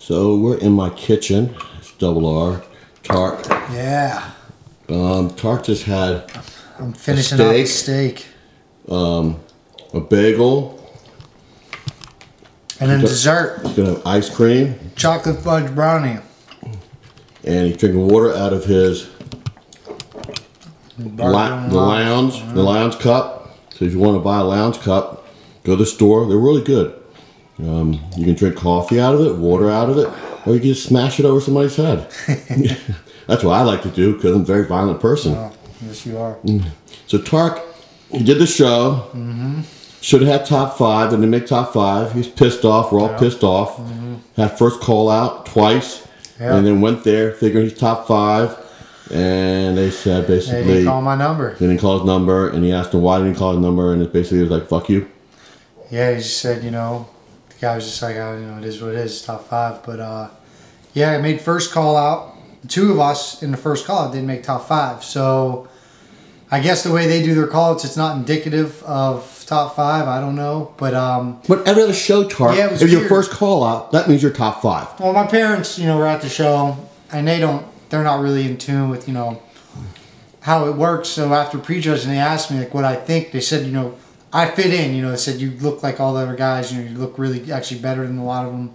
So we're in my kitchen. It's double R. Tark. Yeah. Tark just had I'm finishing off a steak. A bagel. And then dessert. He's gonna have ice cream. Chocolate fudge brownie. And he's drinking water out of his lounge cup. So if you want to buy a lounge cup, go to the store. They're really good. You can drink coffee out of it, water out of it, or you can just smash it over somebody's head. That's what I like to do because I'm a very violent person. Oh, yes, you are. So Tark, he did the show. Should have had top 5, and didn't make top 5. He's pissed off. We're all pissed off. Had first call out twice, and then went there figuring he's top 5. And they said basically they didn't call my number. They didn't call his number, and he asked him why he didn't call his number, and it basically was like, "Fuck you." Yeah, he just said, the guy was just like, it is what it is, top 5. But yeah, I made first call out. The 2 of us in the first call out didn't make top 5. So I guess the way they do their call outs, it's not indicative of top 5. I don't know, but every other show, Tark, if weird. your first call out, that means you're top 5. Well, my parents, were at the show, and they're not really in tune with, how it works. So after prejudging, they asked me, like, what I think. They said, I fit in. They said, you look like all the other guys. You look really actually better than a lot of them.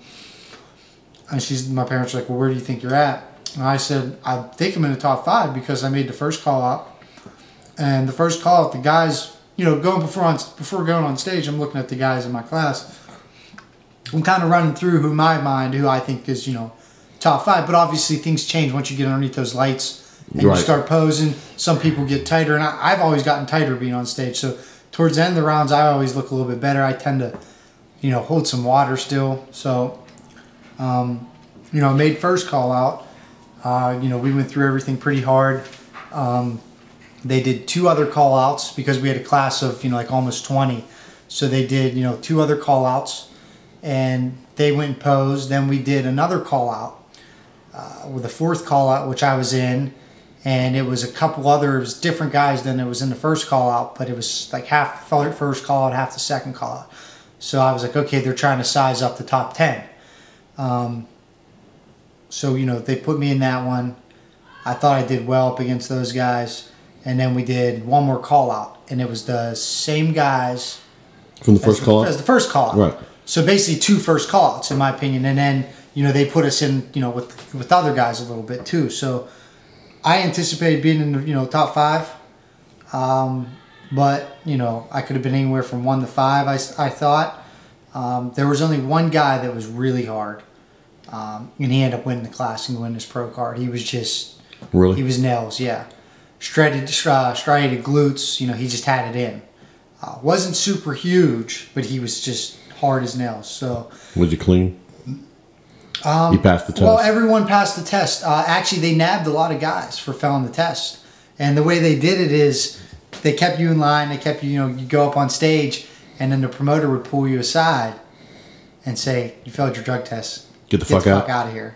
And my parents were like, well, where do you think you're at? And I said, I think I'm in the top 5 because I made the first call out. And the first call out, the guys, going before going on stage, I'm looking at the guys in my class. I'm kind of running through who I think is, top 5. But obviously things change once you get underneath those lights and you start posing. Some people get tighter, and I've always gotten tighter being on stage. So towards the end of the rounds, I always look a little bit better. I tend to, hold some water still. So, made first call out. We went through everything pretty hard. They did 2 other call outs because we had a class of, like almost 20. So they did, 2 other call outs, and they went and posed. Then we did another call out with a 4th call out, which I was in. And it was a couple others, different guys than it was in the first call out, but it was like half the first call out, half the second call out. So I was like, okay, they're trying to size up the top 10. So, they put me in that one. I thought I did well up against those guys. And then we did one more call out, and it was the same guys from the first call out? As the first call out. Right. So basically 2 first call outs, in my opinion. And then, they put us in, with other guys a little bit too. So I anticipated being in the, top 5. But, I could have been anywhere from 1 to 5, I thought. There was only one guy that was really hard. And he ended up winning the class and winning his pro card. He was just... Really? He was nails, yeah. Striated glutes, he just had it in. Wasn't super huge, but he was just hard as nails. So was he clean? He passed the test? Well, everyone passed the test. Actually, they nabbed a lot of guys for failing the test. And the way they did it is they kept you in line. They kept you, you go up on stage, and then the promoter would pull you aside and say, you failed your drug test. Get the fuck out of here.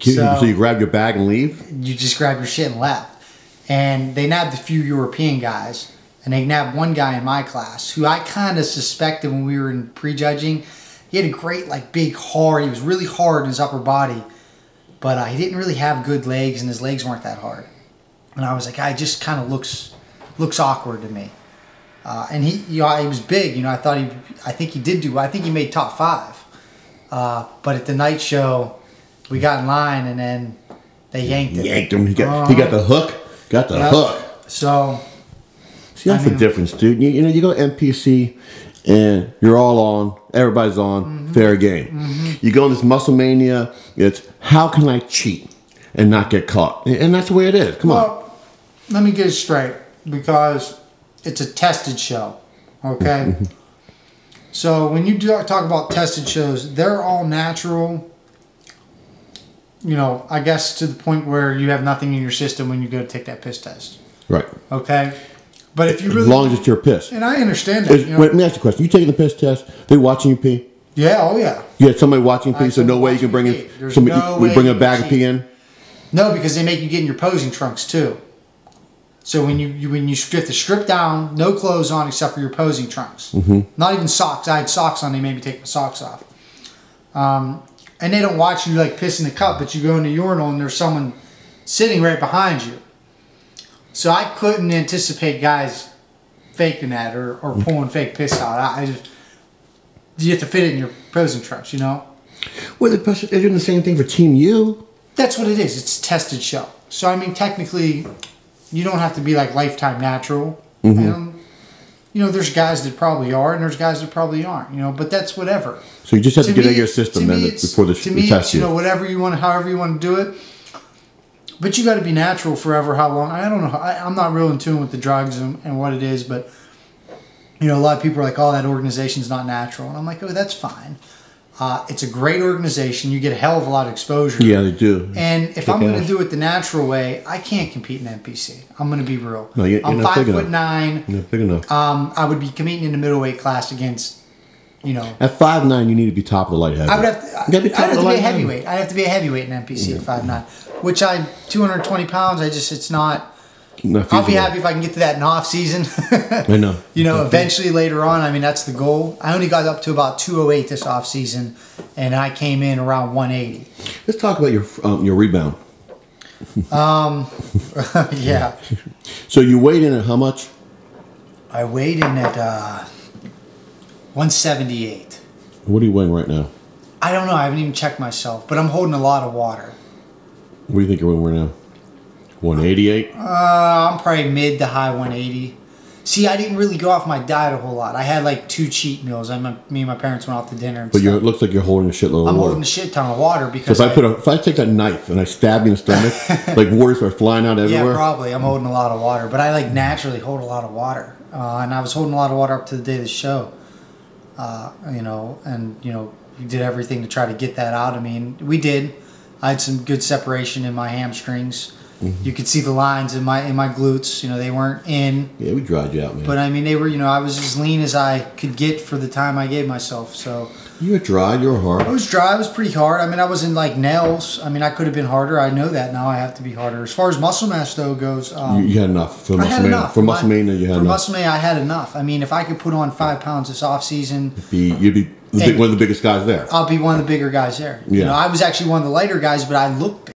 So you grab your bag and leave? You just grab your shit and left. And they nabbed a few European guys. And they nabbed one guy in my class who I kind of suspected when we were in prejudging. He had a great, big, hard. He was really hard in his upper body. But he didn't really have good legs, and his legs weren't that hard. And I was like, I just kind of looks awkward to me. And he was big. I think he made top 5. But at the night show, we got in line, and then they yanked him. He got the hook. Got the hook. So, see, that's the difference, dude. You go to NPC, and you're all on. Everybody's on. Fair game. You go in this muscle mania. It's how can I cheat and not get caught? And that's the way it is. Come on. Let me get it straight, because it's a tested show. Okay. So when you talk about tested shows, they're all natural. I guess to the point where you have nothing in your system when you go to take that piss test. Right. Okay. But if you really... As long as it's your piss. And I understand that. Wait, let me ask you a question. You taking the piss test, they watching you pee? Yeah, oh yeah. You had somebody watching pee, so no way you can bring in... we bring a bag of pee in? No, because they make you get in your posing trunks too. So when you have to strip down, no clothes on except for your posing trunks. Not even socks. I had socks on, they made me take my socks off. and they don't watch you like piss in the cup, but you go in the urinal and there's someone sitting right behind you. So I couldn't anticipate guys faking that or pulling fake piss out. I just, you have to fit it in your posing trunks, you know? Well, they're doing the same thing for Team U. That's what it is. It's a tested show. So, I mean, technically, you don't have to be like lifetime natural. And, you know, there's guys that probably are, and there's guys that probably aren't, you know, but that's whatever. So you just have to get out of your system then before the test. You know, whatever you want, however you want to do it. But you got to be natural forever. How long? I don't know. I'm not real in tune with the drugs and what it is, but, you know, a lot of people are like, oh, that organization's not natural. And I'm like, oh, that's fine. It's a great organization. You get a hell of a lot of exposure. Yeah, they do. And if I'm going to do it the natural way, I can't compete in NPC. I'm going to be real. No, you're I'm not 5'9". You're not big enough. I would be competing in the middleweight class against, you know. At 5'9", you need to be top of the light heavy. I would have to, I'd have to be a heavyweight. I'd have to be a heavyweight in NPC at 5'9", which 220 pounds. It's not. I'll be happy if I can get to that in off season. I know. You know, eventually later on. I mean, that's the goal. I only got up to about 208 this off season, and I came in around 180. Let's talk about your rebound. Yeah. So you weighed in at how much? I weighed in at 178. What are you weighing right now? I don't know. I haven't even checked myself, but I'm holding a lot of water. What do you think you're weighing right now? 188? I'm probably mid to high 180. See, I didn't really go off my diet a whole lot. I had like 2 cheat meals. Me and my parents went out to dinner. And but it looks like you're holding a shitload of water. I'm holding a shit ton of water because. So if I take that knife and I stab you in the stomach, like water starts flying out everywhere. Yeah, probably. I'm holding a lot of water, but I like naturally hold a lot of water, and I was holding a lot of water up to the day of the show. You know, and you know, we did everything to try to get that out of me, and we did. I had some good separation in my hamstrings. Mm-hmm. You could see the lines in my glutes. You know, they weren't in. Yeah, we dried you out, man. But I mean, they were. You know, I was as lean as I could get for the time I gave myself. So. You were dry. You were hard. I was dry. I was pretty hard. I mean, I wasn't like nails. I mean, I could have been harder. I know that now. I have to be harder. As far as muscle mass though goes, you had enough for muscle mania. For muscle mania, you had enough. For muscle mania, I had enough. I mean, if I could put on 5 pounds this off season, you'd be one of the biggest guys there. I'll be one of the bigger guys there. Yeah. You know, I was actually one of the lighter guys, but I looked